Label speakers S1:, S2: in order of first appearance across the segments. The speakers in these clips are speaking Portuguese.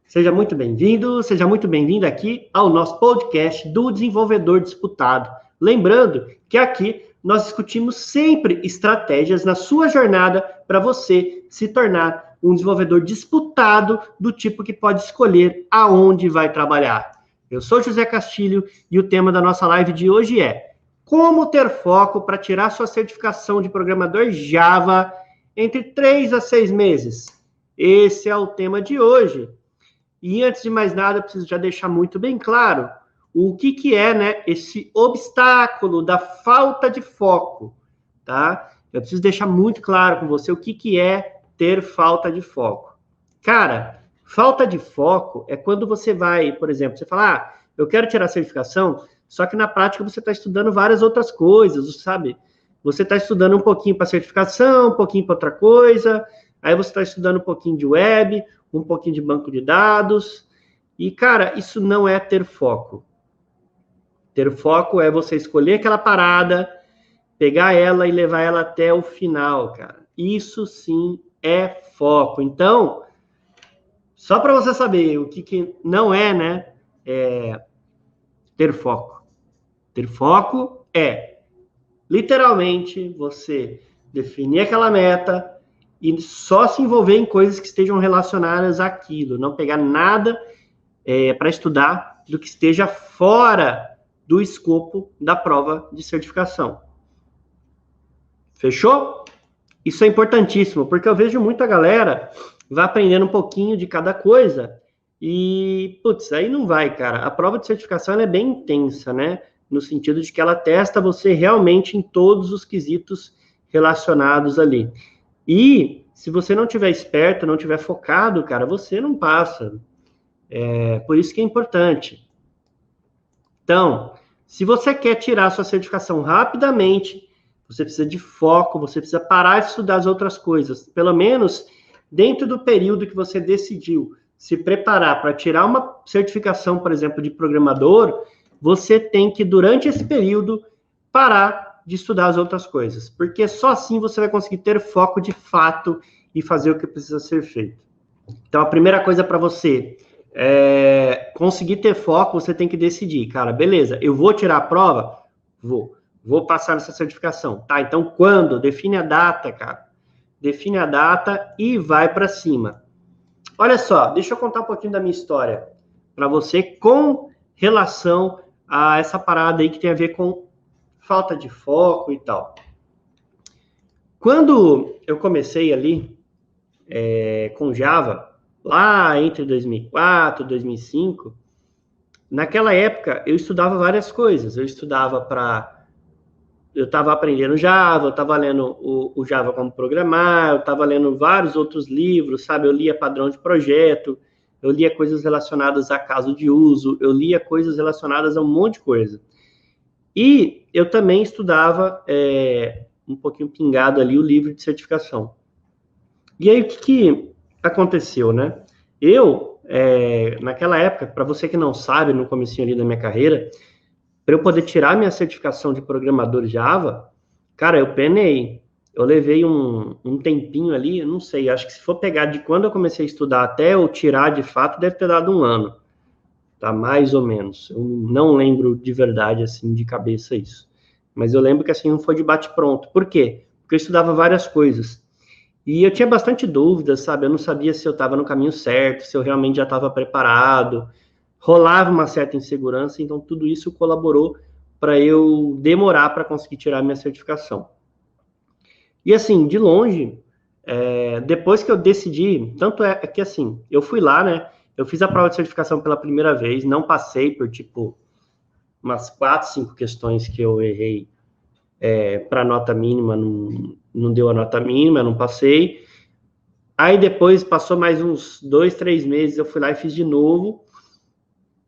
S1: Seja muito bem-vindo, seja muito bem-vinda aqui ao nosso podcast do Desenvolvedor Disputado. Lembrando que aqui nós discutimos sempre estratégias na sua jornada para você se tornar um desenvolvedor disputado do tipo que pode escolher aonde vai trabalhar. Eu sou José Castilho e o tema da nossa live de hoje é como ter foco para tirar sua certificação de programador Java entre 3 a 6 meses. Esse é o tema de hoje. E antes de mais nada, eu preciso já deixar muito bem claro o que é, né, esse obstáculo da falta de foco, tá? Eu preciso deixar muito claro com você o que é ter falta de foco. Cara, falta de foco é quando você vai, por exemplo, você fala, eu quero tirar a certificação, só que na prática você está estudando várias outras coisas, sabe? Você está estudando um pouquinho para certificação, um pouquinho para outra coisa, aí você está estudando um pouquinho de web, um pouquinho de banco de dados, e, cara, isso não é ter foco. Ter foco é você escolher aquela parada, pegar ela e levar ela até o final, cara. Isso sim é foco. Então, só para você saber o que não é, né, ter foco. Ter foco é, literalmente, você definir aquela meta, e só se envolver em coisas que estejam relacionadas àquilo, não pegar nada para estudar do que esteja fora do escopo da prova de certificação. Fechou? Isso é importantíssimo, porque eu vejo muita galera vai aprendendo um pouquinho de cada coisa e, putz, aí não vai, cara. A prova de certificação ela é bem intensa, né? No sentido de que ela testa você realmente em todos os quesitos relacionados ali. E se você não tiver esperto, não tiver focado, cara, você não passa. Por isso que é importante. Então, se você quer tirar sua certificação rapidamente, você precisa de foco, você precisa parar de estudar as outras coisas. Pelo menos dentro do período que você decidiu se preparar para tirar uma certificação, por exemplo, de programador, você tem que, durante esse período, parar de estudar as outras coisas, porque só assim você vai conseguir ter foco de fato e fazer o que precisa ser feito. Então, a primeira coisa para você conseguir ter foco, você tem que decidir, cara, beleza, eu vou tirar a prova? Vou passar nessa certificação, tá? Então, quando? Define a data, cara. Define a data e vai para cima. Olha só, deixa eu contar um pouquinho da minha história para você com relação a essa parada aí que tem a ver com falta de foco e tal. Quando eu comecei ali com Java, lá entre 2004 e 2005, naquela época eu estudava várias coisas. Eu estava aprendendo Java, eu estava lendo o Java como programar, eu estava lendo vários outros livros, sabe? Eu lia padrão de projeto, eu lia coisas relacionadas a caso de uso, eu lia coisas relacionadas a um monte de coisa. E eu também estudava um pouquinho pingado ali o livro de certificação. E aí, o que aconteceu, né? Eu, naquela época, para você que não sabe, no comecinho ali da minha carreira, para eu poder tirar minha certificação de programador Java, cara, eu penei. Eu levei um tempinho ali, eu não sei, acho que se for pegar de quando eu comecei a estudar até eu tirar de fato, deve ter dado um ano. Tá, mais ou menos. Eu não lembro de verdade, assim, de cabeça isso. Mas eu lembro que, assim, não foi de bate-pronto. Por quê? Porque eu estudava várias coisas. E eu tinha bastante dúvidas, sabe? Eu não sabia se eu estava no caminho certo, se eu realmente já estava preparado. Rolava uma certa insegurança, então tudo isso colaborou para eu demorar para conseguir tirar a minha certificação. E, assim, de longe, depois que eu decidi, tanto é que, assim, eu fui lá, né? Eu fiz a prova de certificação pela primeira vez, não passei por, tipo, umas 4, 5 questões que eu errei para nota mínima, não deu a nota mínima, não passei. Aí depois, passou mais uns 2, 3 meses, eu fui lá e fiz de novo.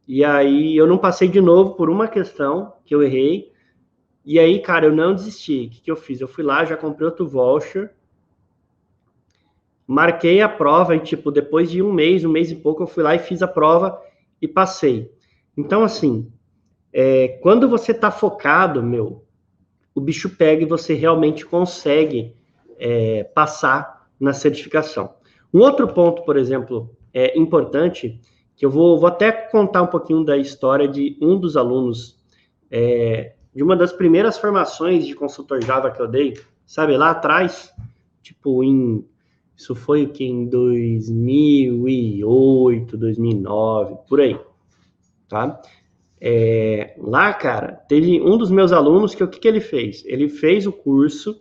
S1: E aí eu não passei de novo por uma questão que eu errei. E aí, cara, eu não desisti. O que eu fiz? Eu fui lá, já comprei outro voucher, marquei a prova e, tipo, depois de um mês e pouco, eu fui lá e fiz a prova e passei. Então, assim, quando você tá focado, o bicho pega e você realmente consegue passar na certificação. Um outro ponto, por exemplo, importante, que eu vou até contar um pouquinho da história de um dos alunos, de uma das primeiras formações de consultor Java que eu dei, sabe, lá atrás, tipo, isso foi o que, em 2008, 2009, por aí, tá? Lá, cara, teve um dos meus alunos que o que ele fez? Ele fez o curso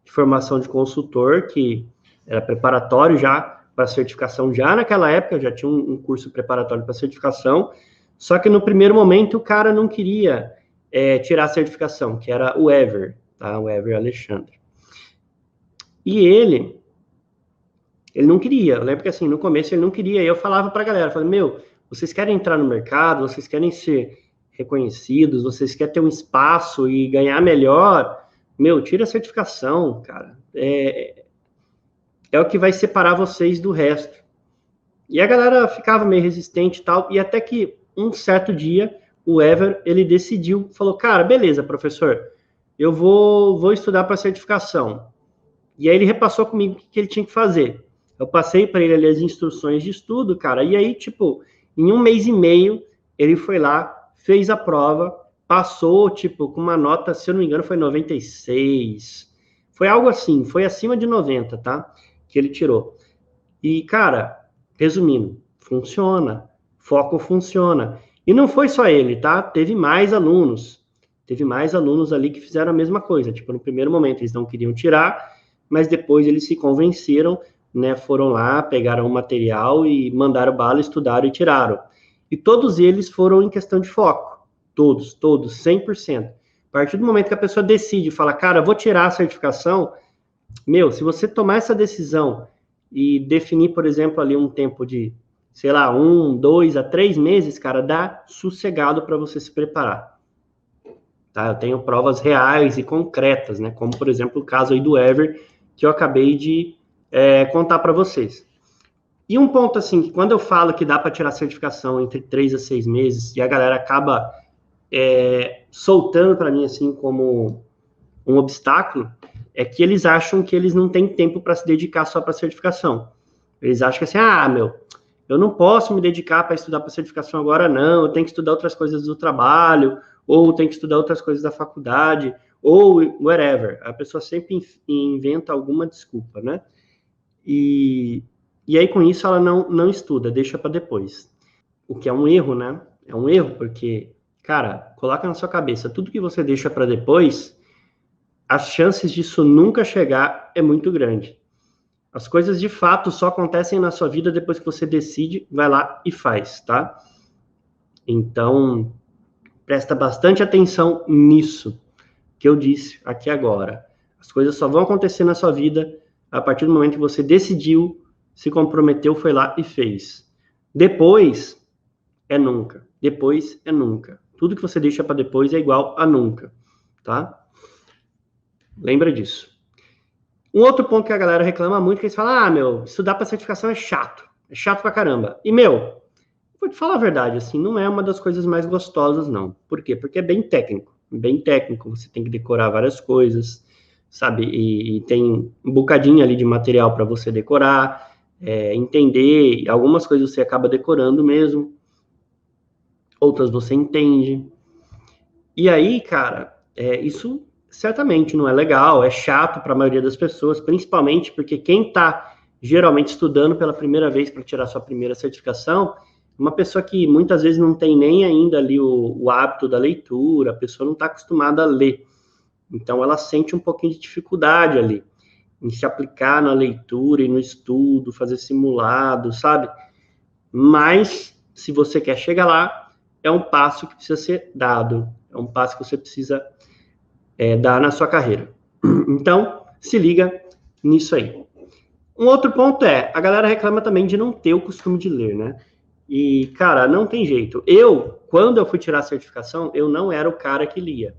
S1: de formação de consultor, que era preparatório já para certificação, já naquela época, já tinha um curso preparatório para certificação, só que no primeiro momento o cara não queria tirar a certificação, que era o Ever, tá? O Ever Alexandre. E ele não queria, eu lembro que assim, no começo ele não queria, e eu falava pra galera, falei, meu, vocês querem entrar no mercado, vocês querem ser reconhecidos, vocês querem ter um espaço e ganhar melhor, meu, tira a certificação, cara, é o que vai separar vocês do resto. E a galera ficava meio resistente e tal, e até que um certo dia, o Ever, ele decidiu, falou, cara, beleza, professor, eu vou estudar para certificação. E aí ele repassou comigo o que ele tinha que fazer. Eu passei para ele ali as instruções de estudo, cara, e aí, tipo, em 1 mês e meio, ele foi lá, fez a prova, passou, tipo, com uma nota, se eu não me engano, foi 96. Foi algo assim, foi acima de 90, tá? Que ele tirou. E, cara, resumindo, funciona. Foco funciona. E não foi só ele, tá? Teve mais alunos. Teve mais alunos ali que fizeram a mesma coisa. Tipo, no primeiro momento eles não queriam tirar, mas depois eles se convenceram, né? Foram lá, pegaram o material e mandaram bala, estudaram e tiraram. E todos eles foram em questão de foco. Todos, 100%. A partir do momento que a pessoa decide, fala, cara, vou tirar a certificação, meu, se você tomar essa decisão e definir, por exemplo, ali um tempo de, sei lá, 1, 2 a 3 meses, cara, dá sossegado para você se preparar. Tá? Eu tenho provas reais e concretas, né? Como, por exemplo, o caso aí do Ever, que eu acabei de contar para vocês. E um ponto, assim, que quando eu falo que dá para tirar certificação entre 3 a 6 meses, e a galera acaba soltando para mim, assim, como um obstáculo, é que eles acham que eles não têm tempo para se dedicar só para certificação. Eles acham que assim, eu não posso me dedicar para estudar para certificação agora, não, eu tenho que estudar outras coisas do trabalho, ou tenho que estudar outras coisas da faculdade, ou whatever. A pessoa sempre inventa alguma desculpa, né? E aí, com isso, ela não estuda, deixa para depois. O que é um erro, né? É um erro, porque, cara, coloca na sua cabeça, tudo que você deixa para depois, as chances disso nunca chegar é muito grande. As coisas, de fato, só acontecem na sua vida depois que você decide, vai lá e faz, tá? Então, presta bastante atenção nisso que eu disse aqui agora. As coisas só vão acontecer na sua vida a partir do momento que você decidiu, se comprometeu, foi lá e fez. Depois é nunca. Depois é nunca. Tudo que você deixa para depois é igual a nunca, tá? Lembra disso. Um outro ponto que a galera reclama muito, que eles falam, estudar para certificação é chato pra caramba. E, vou te falar a verdade, assim, não é uma das coisas mais gostosas, não. Por quê? Porque é bem técnico, você tem que decorar várias coisas, sabe? E tem um bocadinho ali de material para você decorar, entender, algumas coisas você acaba decorando mesmo, outras você entende. E aí, cara, isso certamente não é legal, é chato para a maioria das pessoas, principalmente porque quem está geralmente estudando pela primeira vez para tirar sua primeira certificação, uma pessoa que muitas vezes não tem nem ainda ali o hábito da leitura, a pessoa não está acostumada a ler. Então, ela sente um pouquinho de dificuldade ali em se aplicar na leitura e no estudo, fazer simulado, sabe? Mas, se você quer chegar lá, é um passo que precisa ser dado, é um passo que você precisa dar na sua carreira. Então, se liga nisso aí. Um outro ponto a galera reclama também de não ter o costume de ler, né? E, cara, não tem jeito. Quando eu fui tirar a certificação, eu não era o cara que lia.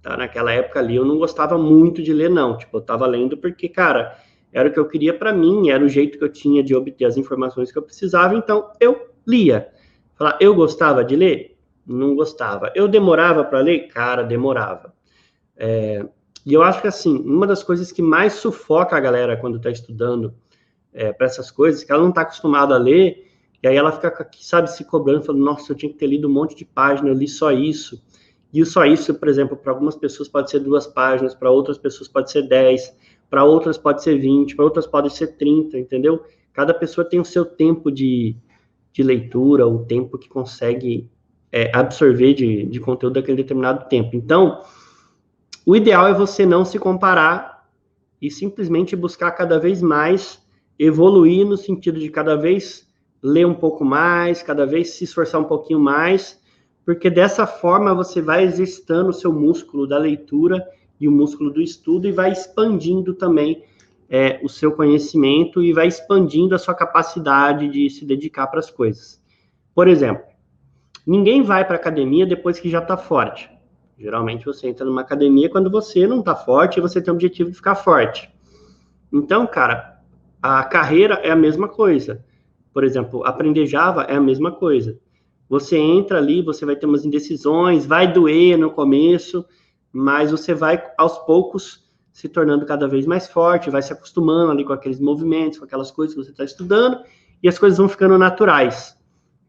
S1: Tá? Naquela época ali, eu não gostava muito de ler, não. Tipo, eu tava lendo porque, cara, era o que eu queria para mim, era o jeito que eu tinha de obter as informações que eu precisava, então eu lia. Falar, eu gostava de ler? Não gostava. Eu demorava para ler? Cara, demorava. E eu acho que, assim, uma das coisas que mais sufoca a galera quando está estudando para essas coisas, que ela não está acostumada a ler, e aí ela fica, sabe, se cobrando, falando, nossa, eu tinha que ter lido um monte de página, eu li só isso. E o só isso, por exemplo, para algumas pessoas pode ser 2 páginas, para outras pessoas pode ser 10, para outras pode ser 20, para outras pode ser 30, entendeu? Cada pessoa tem o seu tempo de leitura, o tempo que consegue absorver de conteúdo daquele determinado tempo. Então, o ideal é você não se comparar e simplesmente buscar cada vez mais evoluir no sentido de cada vez ler um pouco mais, cada vez se esforçar um pouquinho mais, porque dessa forma você vai exercitando o seu músculo da leitura e o músculo do estudo e vai expandindo também o seu conhecimento e vai expandindo a sua capacidade de se dedicar para as coisas. Por exemplo, ninguém vai para a academia depois que já está forte. Geralmente você entra numa academia quando você não está forte e você tem o objetivo de ficar forte. Então, cara, a carreira é a mesma coisa. Por exemplo, aprender Java é a mesma coisa. Você entra ali, você vai ter umas indecisões, vai doer no começo, mas você vai, aos poucos, se tornando cada vez mais forte, vai se acostumando ali com aqueles movimentos, com aquelas coisas que você está estudando, e as coisas vão ficando naturais,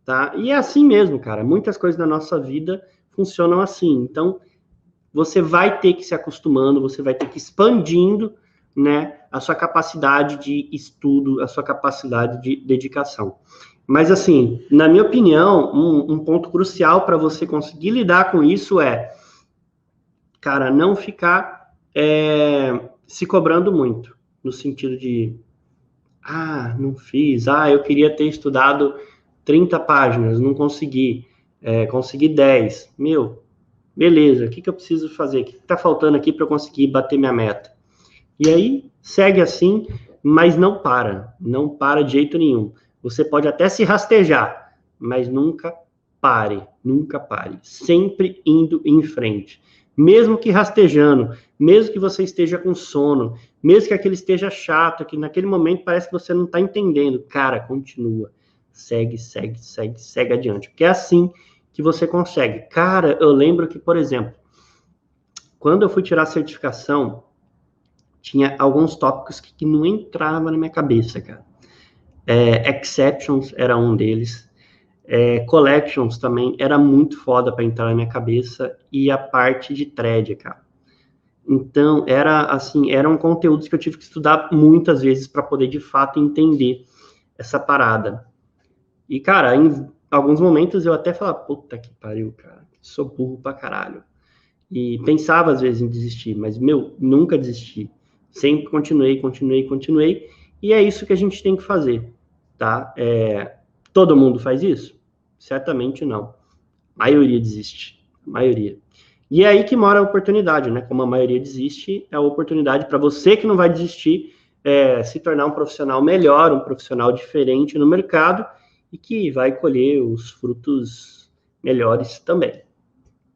S1: tá? E é assim mesmo, cara. Muitas coisas na nossa vida funcionam assim. Então, você vai ter que se acostumando, você vai ter que expandindo, né, a sua capacidade de estudo, a sua capacidade de dedicação. Mas, assim, na minha opinião, um ponto crucial para você conseguir lidar com isso é, cara, não ficar se cobrando muito, no sentido de, não fiz, eu queria ter estudado 30 páginas, não consegui, consegui 10. Meu, beleza, o que eu preciso fazer? O que está faltando aqui para eu conseguir bater minha meta? E aí, segue assim, mas não para de jeito nenhum. Você pode até se rastejar, mas nunca pare, sempre indo em frente. Mesmo que rastejando, mesmo que você esteja com sono, mesmo que aquele esteja chato, que naquele momento parece que você não está entendendo, cara, continua, segue adiante, porque é assim que você consegue. Cara, eu lembro que, por exemplo, quando eu fui tirar a certificação, tinha alguns tópicos que não entravam na minha cabeça, cara. Exceptions era um deles. Collections também era muito foda para entrar na minha cabeça. E a parte de thread, cara. Então, eram conteúdos que eu tive que estudar muitas vezes para poder, de fato, entender essa parada. E, cara, em alguns momentos eu até falava, puta que pariu, cara, sou burro pra caralho. E pensava, às vezes, em desistir, mas, nunca desisti. Sempre continuei. E é isso que a gente tem que fazer, tá? Todo mundo faz isso? Certamente não. A maioria desiste. A maioria. E é aí que mora a oportunidade, né? Como a maioria desiste, é a oportunidade para você que não vai desistir se tornar um profissional melhor, um profissional diferente no mercado e que vai colher os frutos melhores também,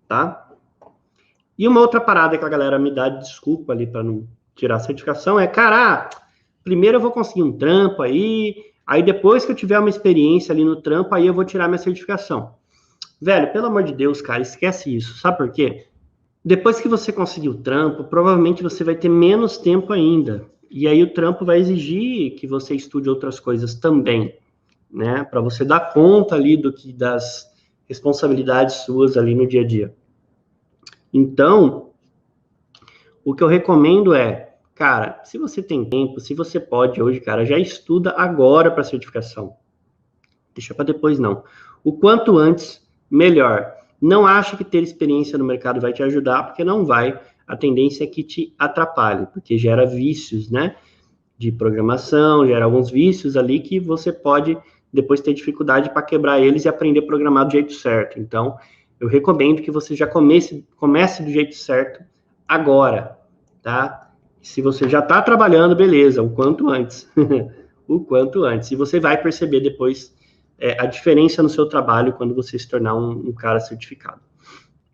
S1: tá? E uma outra parada que a galera me dá desculpa ali para não tirar a certificação cara, primeiro eu vou conseguir um trampo aí depois que eu tiver uma experiência ali no trampo, aí eu vou tirar minha certificação. Velho, pelo amor de Deus, cara, esquece isso. Sabe por quê? Depois que você conseguir o trampo, provavelmente você vai ter menos tempo ainda. E aí o trampo vai exigir que você estude outras coisas também, né? Para você dar conta ali das responsabilidades suas ali no dia a dia. Então, o que eu recomendo cara, se você tem tempo, se você pode hoje, cara, já estuda agora para certificação. Deixa para depois, não. O quanto antes, melhor. Não acha que ter experiência no mercado vai te ajudar, porque não vai. A tendência é que te atrapalhe, porque gera vícios, né? De programação, gera alguns vícios ali que você pode depois ter dificuldade para quebrar eles e aprender a programar do jeito certo. Então, eu recomendo que você já comece do jeito certo agora, tá? Se você já está trabalhando, beleza, o quanto antes. O quanto antes. E você vai perceber depois a diferença no seu trabalho quando você se tornar um cara certificado.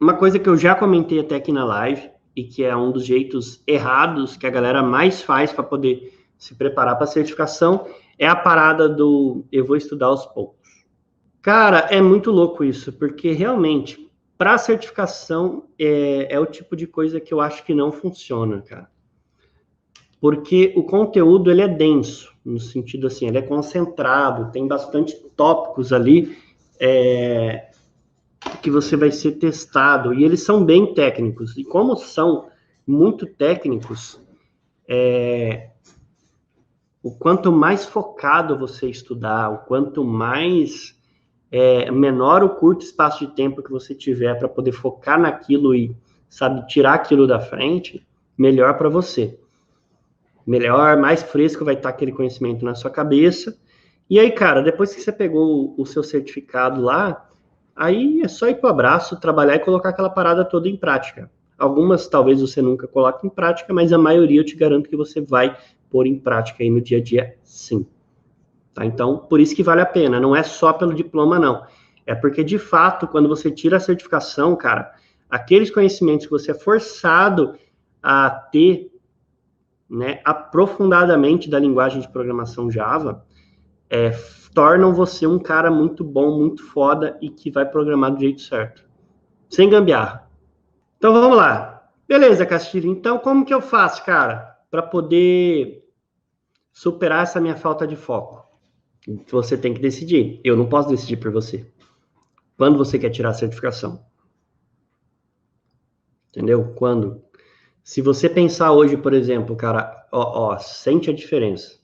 S1: Uma coisa que eu já comentei até aqui na live, e que é um dos jeitos errados que a galera mais faz para poder se preparar para a certificação, é a parada do eu vou estudar aos poucos. Cara, é muito louco isso, porque realmente, para a certificação, é o tipo de coisa que eu acho que não funciona, cara. porque o conteúdo ele é denso, no sentido assim, ele é concentrado, tem bastante tópicos ali que você vai ser testado, e eles são bem técnicos, e como são muito técnicos, o quanto mais focado você estudar, o quanto mais menor o curto espaço de tempo que você tiver para poder focar naquilo e, sabe, tirar aquilo da frente, melhor para você. Melhor, mais fresco vai estar aquele conhecimento na sua cabeça. E aí, cara, depois que você pegou o seu certificado lá, aí é só ir pro abraço, trabalhar e colocar aquela parada toda em prática. Algumas talvez você nunca coloque em prática, mas a maioria eu te garanto que você vai pôr em prática aí no dia a dia, sim. Tá? Então, por isso que vale a pena, não é só pelo diploma, não. É porque, de fato, quando você tira a certificação, cara, aqueles conhecimentos que você é forçado a ter, né, aprofundadamente da linguagem de programação Java, tornam você um cara muito bom, muito foda e que vai programar do jeito certo. Sem gambiarra. Então, vamos lá. Beleza, Castilho. Então, como que eu faço, cara, para poder superar essa minha falta de foco? Você tem que decidir. Eu não posso decidir por você. Quando você quer tirar a certificação? Entendeu? Quando? Se você pensar hoje, por exemplo, cara, sente a diferença.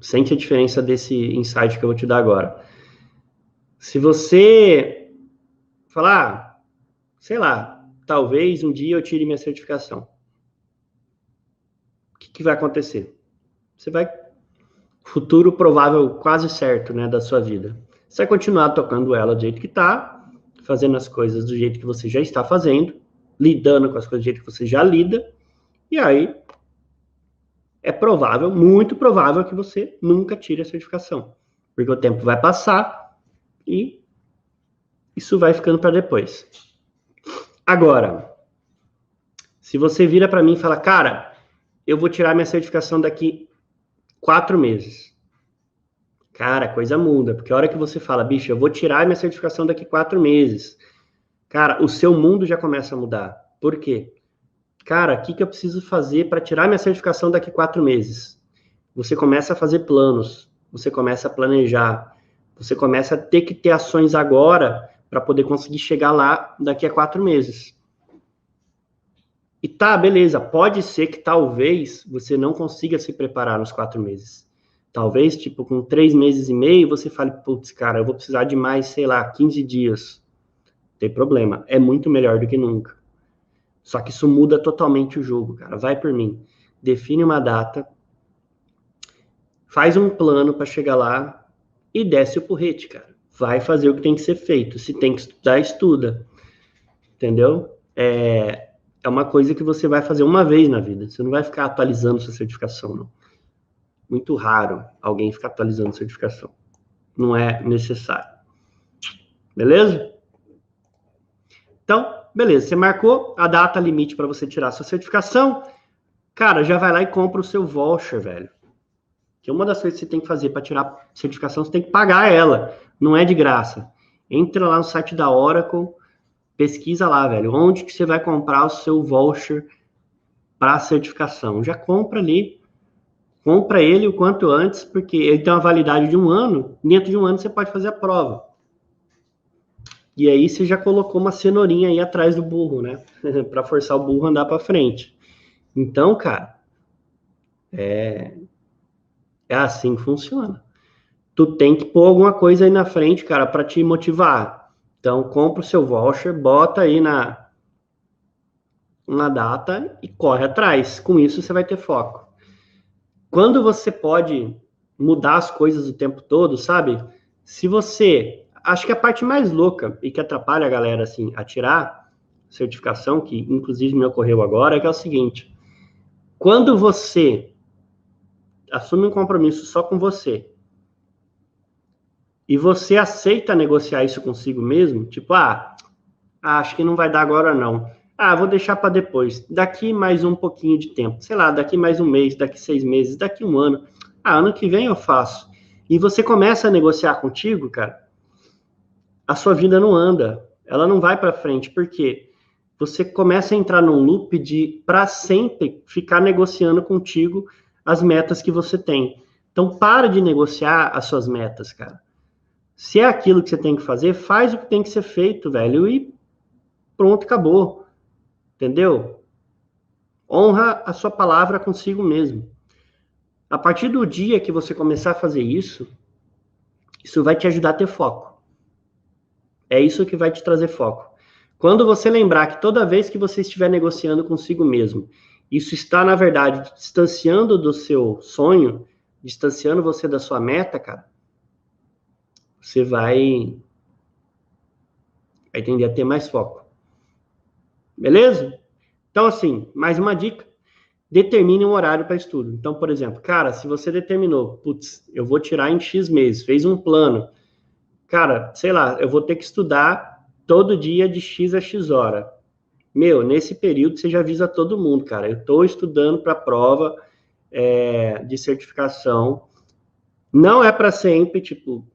S1: Sente a diferença desse insight que eu vou te dar agora. Se você falar, sei lá, talvez um dia eu tire minha certificação. O que vai acontecer? Você vai, futuro provável quase certo, né, da sua vida. Você vai continuar tocando ela do jeito que tá, fazendo as coisas do jeito que você já está fazendo, lidando com as coisas do jeito que você já lida, e aí é provável, muito provável, que você nunca tire a certificação. Porque o tempo vai passar e isso vai ficando para depois. Agora, se você vira para mim e fala, cara, eu vou tirar minha certificação daqui 4 meses. Cara, coisa muda, porque a hora que você fala, bicho, eu vou tirar minha certificação daqui 4 meses, cara, o seu mundo já começa a mudar. Por quê? Cara, o que eu preciso fazer para tirar minha certificação daqui 4 meses? Você começa a fazer planos, você começa a planejar, você começa a ter que ter ações agora para poder conseguir chegar lá daqui a 4 meses. E tá, beleza, pode ser que talvez você não consiga se preparar nos 4 meses. Talvez, tipo, com 3 meses e meio, você fale, putz, cara, eu vou precisar de mais, sei lá, 15 dias. Não tem problema, é muito melhor do que nunca. Só que isso muda totalmente o jogo, cara. Vai por mim. Define uma data, faz um plano para chegar lá e desce o porrete, cara. Vai fazer o que tem que ser feito. Se tem que estudar, estuda. Entendeu? É uma coisa que você vai fazer uma vez na vida. Você não vai ficar atualizando sua certificação, não. Muito raro alguém ficar atualizando certificação. Não é necessário. Beleza? Então, beleza. Você marcou a data limite para você tirar sua certificação. Cara, já vai lá e compra o seu voucher, velho. Que uma das coisas que você tem que fazer para tirar certificação, você tem que pagar ela. Não é de graça. Entra lá no site da Oracle, pesquisa lá, velho, onde que você vai comprar o seu voucher para certificação. Já compra ali. Compra ele o quanto antes, porque ele tem uma validade de 1 ano. Dentro de 1 ano você pode fazer a prova. E aí você já colocou uma cenourinha aí atrás do burro, né? Para forçar o burro a andar para frente. Então, cara, é assim que funciona. Tu tem que pôr alguma coisa aí na frente, cara, para te motivar. Então, compra o seu voucher, bota aí na data e corre atrás. Com isso, você vai ter foco. Quando você pode mudar as coisas o tempo todo, sabe? Se você... Acho que a parte mais louca e que atrapalha a galera, assim, a tirar certificação, que inclusive me ocorreu agora, é que é o seguinte. Quando você assume um compromisso só com você e você aceita negociar isso consigo mesmo, tipo, acho que não vai dar agora não. Vou deixar para depois. Daqui mais um pouquinho de tempo. Sei lá, daqui mais um mês, daqui 6 meses, daqui 1 ano. Ano que vem eu faço. E você começa a negociar contigo, cara, a sua vida não anda. Ela não vai para frente. Por quê? você começa a entrar num loop de, para sempre, ficar negociando contigo as metas que você tem. Então, para de negociar as suas metas, cara. Se é aquilo que você tem que fazer, faz o que tem que ser feito, velho, e pronto, acabou. Entendeu? Honra a sua palavra consigo mesmo. A partir do dia que você começar a fazer isso vai te ajudar a ter foco. É isso que vai te trazer foco. Quando você lembrar que toda vez que você estiver negociando consigo mesmo, isso está, na verdade, te distanciando do seu sonho, distanciando você da sua meta, cara, você vai tender a ter mais foco. Beleza? Então, assim, mais uma dica. Determine um horário para estudo. Então, por exemplo, cara, se você determinou, putz, eu vou tirar em X meses, fez um plano, cara, sei lá, eu vou ter que estudar todo dia de X a X hora. Meu, nesse período você já avisa todo mundo, cara, eu estou estudando para a prova de certificação, não é para sempre, tipo,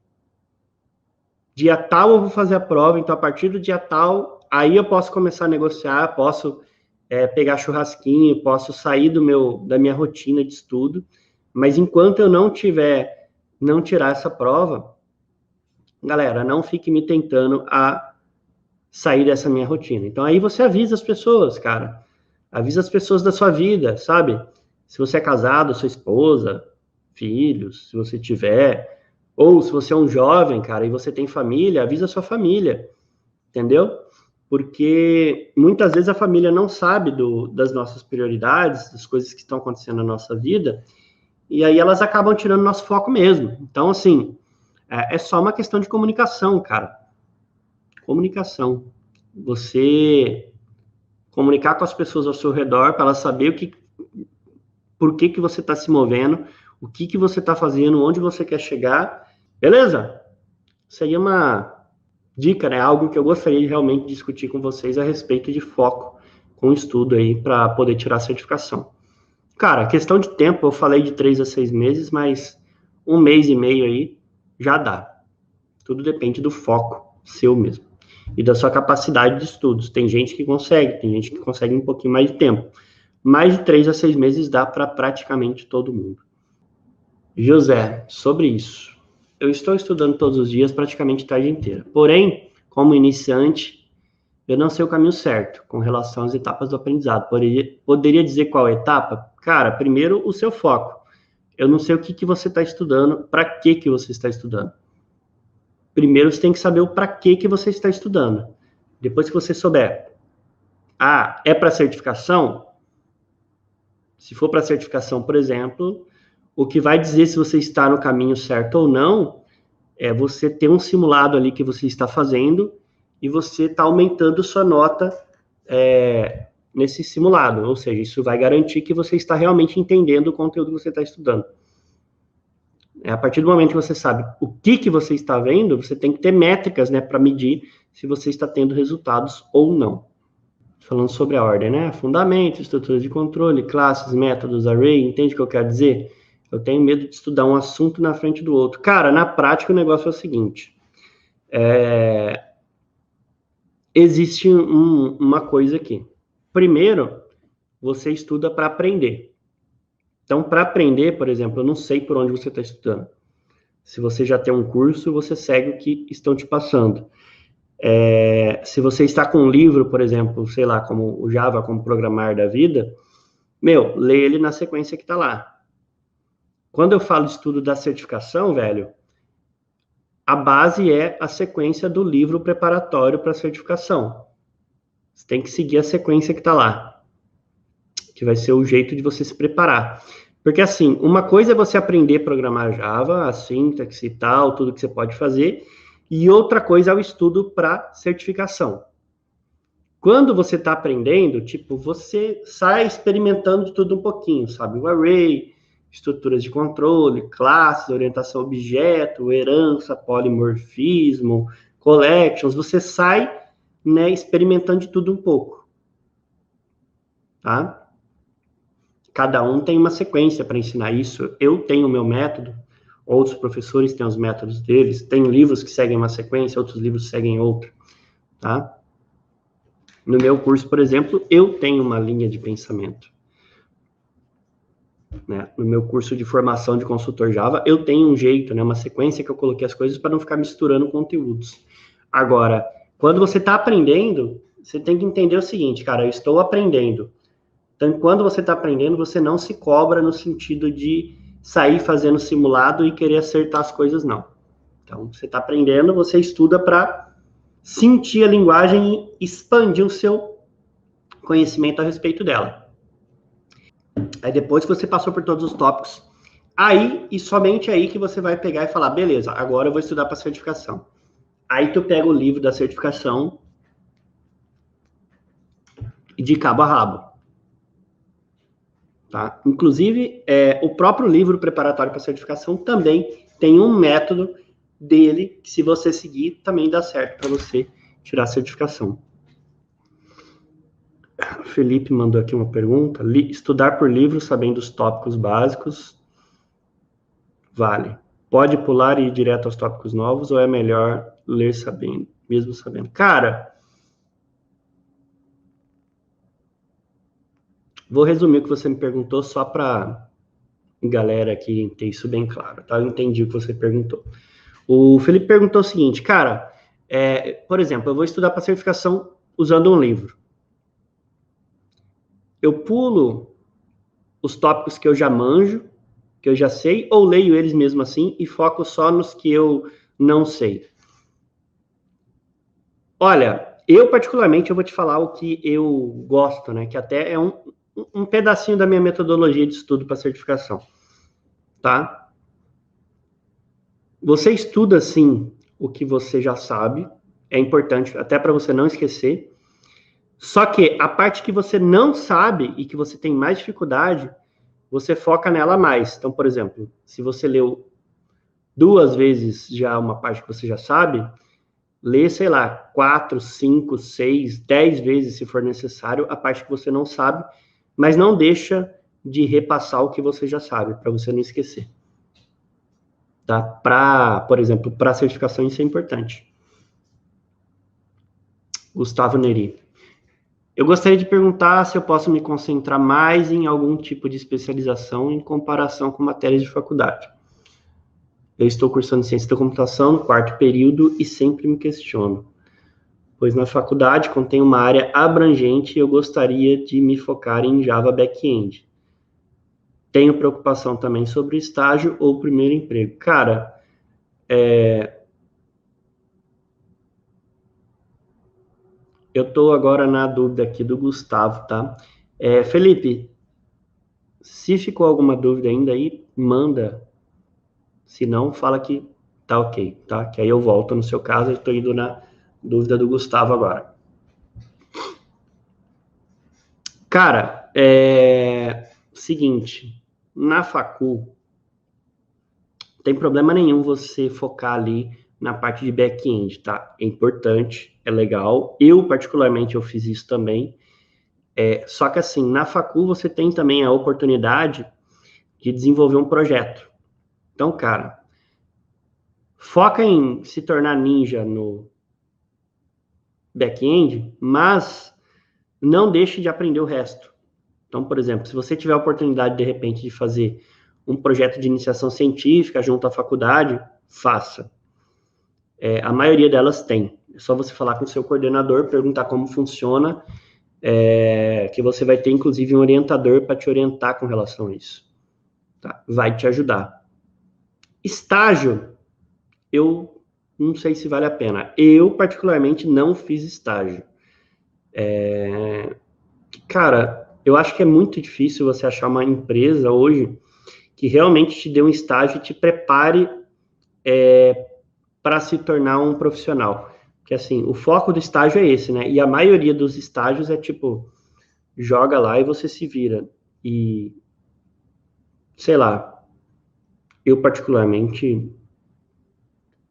S1: dia tal eu vou fazer a prova, então a partir do dia tal, aí eu posso começar a negociar, posso pegar churrasquinho, posso sair da minha rotina de estudo, mas enquanto eu não tirar essa prova, galera, não fique me tentando a sair dessa minha rotina. Então aí você avisa as pessoas, cara, avisa as pessoas da sua vida, sabe? Se você é casado, sua esposa, filhos, se você tiver, ou se você é um jovem, cara, e você tem família, avisa a sua família, entendeu? Porque muitas vezes a família não sabe das nossas prioridades, das coisas que estão acontecendo na nossa vida, e aí elas acabam tirando nosso foco mesmo. Então, assim, é só uma questão de comunicação, cara. Comunicação. Você comunicar com as pessoas ao seu redor para elas saberem por que você está se movendo, o que você está fazendo, onde você quer chegar. Beleza? Isso aí é uma dica, né? Algo que eu gostaria de realmente discutir com vocês a respeito de foco com estudo aí para poder tirar a certificação. Cara, questão de tempo, eu falei de 3 a 6 meses, mas 1 mês e meio aí já dá. Tudo depende do foco seu mesmo e da sua capacidade de estudos. Tem gente que consegue um pouquinho mais de tempo. Mais de 3 a 6 meses dá para praticamente todo mundo. José, sobre isso. Eu estou estudando todos os dias, praticamente a tarde inteira. Porém, como iniciante, eu não sei o caminho certo com relação às etapas do aprendizado. Poderia dizer qual etapa? Cara, primeiro, o seu foco. Eu não sei o que você está estudando, para que você está estudando. Primeiro, você tem que saber o para que você está estudando. Depois que você souber, é para certificação? Se for para certificação, por exemplo, o que vai dizer se você está no caminho certo ou não é você ter um simulado ali que você está fazendo e você está aumentando sua nota nesse simulado. Ou seja, isso vai garantir que você está realmente entendendo o conteúdo que você está estudando. A partir do momento que você sabe o que você está vendo, você tem que ter métricas, né, para medir se você está tendo resultados ou não. Falando sobre a ordem, né? Fundamentos, estruturas de controle, classes, métodos, array, entende o que eu quero dizer? Eu tenho medo de estudar um assunto na frente do outro. Cara, na prática o negócio é o seguinte. Existe uma coisa aqui. Primeiro, você estuda para aprender. Então, para aprender, por exemplo, eu não sei por onde você está estudando. Se você já tem um curso, você segue o que estão te passando. Se você está com um livro, por exemplo, sei lá, como o Java, como programar da vida, lê ele na sequência que está lá. Quando eu falo de estudo da certificação, velho, a base é a sequência do livro preparatório para a certificação. Você tem que seguir a sequência que está lá, que vai ser o jeito de você se preparar. Porque, assim, uma coisa é você aprender a programar Java, a sintaxe e tal, tudo que você pode fazer, e outra coisa é o estudo para certificação. Quando você está aprendendo, tipo, você sai experimentando de tudo um pouquinho, sabe? O array, estruturas de controle, classes, orientação a objeto, herança, polimorfismo, collections, você sai, né, experimentando de tudo um pouco. Tá? Cada um tem uma sequência para ensinar isso. Eu tenho o meu método, outros professores têm os métodos deles, tem livros que seguem uma sequência, outros livros seguem outra, tá? No meu curso, por exemplo, eu tenho uma linha de pensamento. Né? No meu curso de formação de consultor Java, eu tenho um jeito, né, uma sequência que eu coloquei as coisas para não ficar misturando conteúdos. Agora, quando você está aprendendo, você tem que entender o seguinte, cara, eu estou aprendendo. Então, quando você está aprendendo, você não se cobra no sentido de sair fazendo simulado e querer acertar as coisas, não. Então, você está aprendendo, você estuda para sentir a linguagem e expandir o seu conhecimento a respeito dela. Aí depois que você passou por todos os tópicos, aí e somente aí que você vai pegar e falar, beleza, agora eu vou estudar para certificação. Aí tu pega o livro da certificação e de cabo a rabo. Tá? Inclusive, o próprio livro preparatório para certificação também tem um método dele, que se você seguir, também dá certo para você tirar a certificação. O Felipe mandou aqui uma pergunta. Estudar por livro, sabendo os tópicos básicos, vale. Pode pular e ir direto aos tópicos novos, ou é melhor ler sabendo, mesmo sabendo? Cara, vou resumir o que você me perguntou só para galera aqui ter isso bem claro, tá? Eu entendi o que você perguntou. O Felipe perguntou o seguinte, cara, por exemplo, eu vou estudar para certificação usando um livro. Eu pulo os tópicos que eu já manjo, que eu já sei, ou leio eles mesmo assim e foco só nos que eu não sei? Olha, eu particularmente, eu vou te falar o que eu gosto, né? Que até é um pedacinho da minha metodologia de estudo para certificação, tá? Você estuda, sim, o que você já sabe, é importante até para você não esquecer, só que a parte que você não sabe e que você tem mais dificuldade, você foca nela mais. Então, por exemplo, se você leu 2 vezes já uma parte que você já sabe, lê, sei lá, 4, 5, 6, 10 vezes, se for necessário, a parte que você não sabe, mas não deixa de repassar o que você já sabe, para você não esquecer. Tá? Por exemplo, para certificação isso é importante. Gustavo Neri. Eu gostaria de perguntar se eu posso me concentrar mais em algum tipo de especialização em comparação com matérias de faculdade. Eu estou cursando ciência da computação no 4º período e sempre me questiono, pois na faculdade contém uma área abrangente e eu gostaria de me focar em Java back-end. Tenho preocupação também sobre estágio ou primeiro emprego. Cara, eu estou agora na dúvida aqui do Gustavo, tá? Felipe, se ficou alguma dúvida ainda aí, manda. Se não, fala que tá ok, tá? Que aí eu volto no seu caso, eu estou indo na dúvida do Gustavo agora. Cara, seguinte, na facul, tem problema nenhum você focar ali na parte de back-end, tá? É importante, é legal. Eu, particularmente, eu fiz isso também. Só que assim, na facul você tem também a oportunidade de desenvolver um projeto. Então, cara, foca em se tornar ninja no back-end, mas não deixe de aprender o resto. Então, por exemplo, se você tiver a oportunidade, de repente, de fazer um projeto de iniciação científica junto à faculdade, faça. A maioria delas tem. É só você falar com o seu coordenador, perguntar como funciona, que você vai ter, inclusive, um orientador para te orientar com relação a isso. Tá? Vai te ajudar. Estágio, eu não sei se vale a pena. Eu, particularmente, não fiz estágio. Cara, eu acho que é muito difícil você achar uma empresa hoje que realmente te dê um estágio e te prepare para se tornar um profissional. Porque, assim, o foco do estágio é esse, né? E a maioria dos estágios é tipo, joga lá e você se vira. E, sei lá, eu particularmente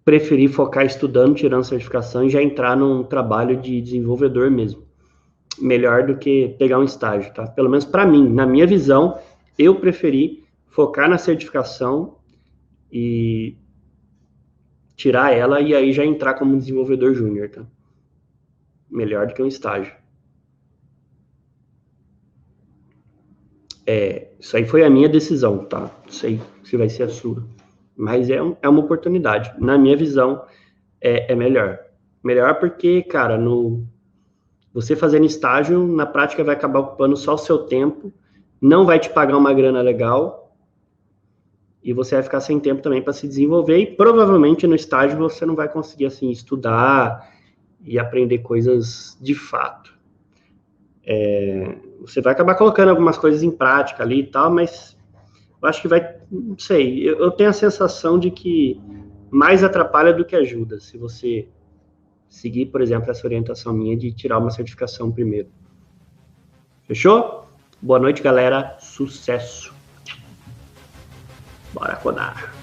S1: preferi focar estudando, tirando certificação e já entrar num trabalho de desenvolvedor mesmo. Melhor do que pegar um estágio, tá? Pelo menos para mim, na minha visão, eu preferi focar na certificação e tirar ela e aí já entrar como desenvolvedor júnior, tá? Melhor do que um estágio. Isso aí foi a minha decisão, tá? Não sei se vai ser a sua. Mas é uma oportunidade. Na minha visão, é melhor. Melhor porque, cara, você fazendo estágio, na prática vai acabar ocupando só o seu tempo, não vai te pagar uma grana legal, e você vai ficar sem tempo também para se desenvolver, e provavelmente no estágio você não vai conseguir, assim, estudar e aprender coisas de fato. Você vai acabar colocando algumas coisas em prática ali e tal, mas eu acho que vai, não sei, eu tenho a sensação de que mais atrapalha do que ajuda, se você seguir, por exemplo, essa orientação minha de tirar uma certificação primeiro. Fechou? Boa noite, galera. Sucesso. Bora codar.